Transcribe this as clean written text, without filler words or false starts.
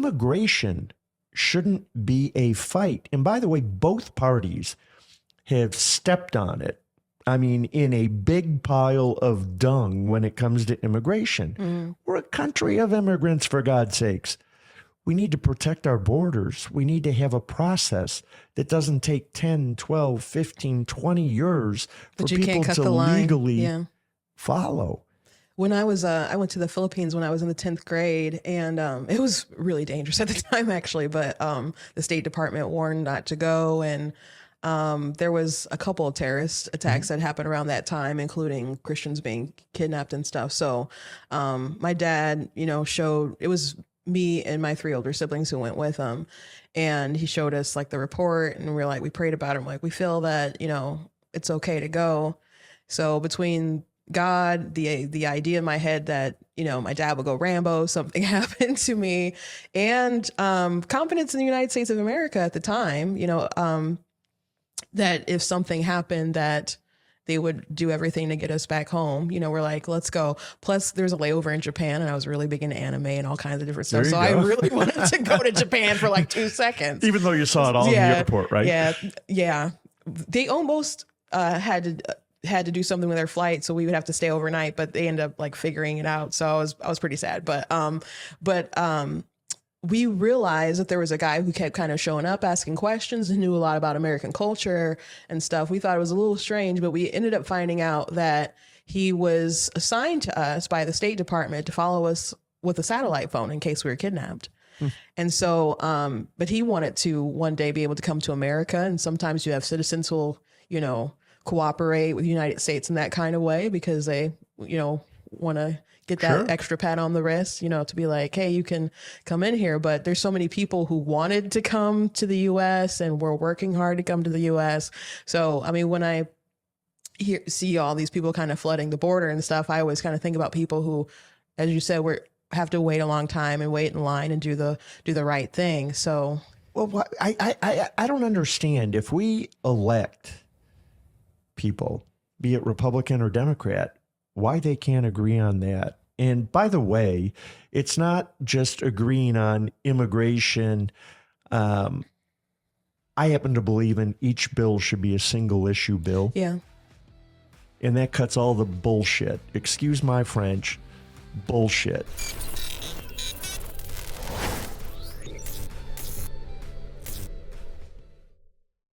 immigration shouldn't be a fight. And by the way, both parties have stepped on it. I mean, in a big pile of dung when it comes to immigration. We're a country of immigrants, for God's sakes. We need to protect our borders. We need to have a process that doesn't take 10, 12, 15, 20 years for people to legally follow. When I was, I went to the Philippines when I was in the 10th grade, and it was really dangerous at the time, actually, but the State Department warned not to go. And there was a couple of terrorist attacks that happened around that time, including Christians being kidnapped and stuff. So my dad, showed, it was me and my 3 older siblings who went with him. And he showed us like the report, and we prayed about it. Like, we feel that, it's okay to go. So between God, the idea in my head that, my dad would go Rambo, something happened to me, and confidence in the United States of America at the time, that if something happened, that they would do everything to get us back home. We're like, let's go. Plus, there's a layover in Japan, and I was really big into anime and all kinds of different stuff. So I really wanted to go to Japan for like 2 seconds. Even though you saw it all in the airport, right? Yeah. They almost had to do something with their flight, so we would have to stay overnight, but they ended up like figuring it out. So I was pretty sad. But we realized that there was a guy who kept kind of showing up, asking questions, and knew a lot about American culture and stuff. We thought it was a little strange, but we ended up finding out that he was assigned to us by the State Department to follow us with a satellite phone in case we were kidnapped. And so, but he wanted to one day be able to come to America. And sometimes you have citizens who will, cooperate with the United States in that kind of way because they, want to get that extra pat on the wrist, to be like, hey, you can come in here. But there's so many people who wanted to come to the U.S. and were working hard to come to the U.S. So, I mean, when I see all these people kind of flooding the border and stuff, I always kind of think about people who, as you said, have to wait a long time and wait in line and do the right thing. So, well, I don't understand. If we elect people, be it Republican or Democrat, why they can't agree on that. And by the way, it's not just agreeing on immigration. I happen to believe in each bill should be a single issue bill. Yeah. And that cuts all the bullshit. Excuse my French, bullshit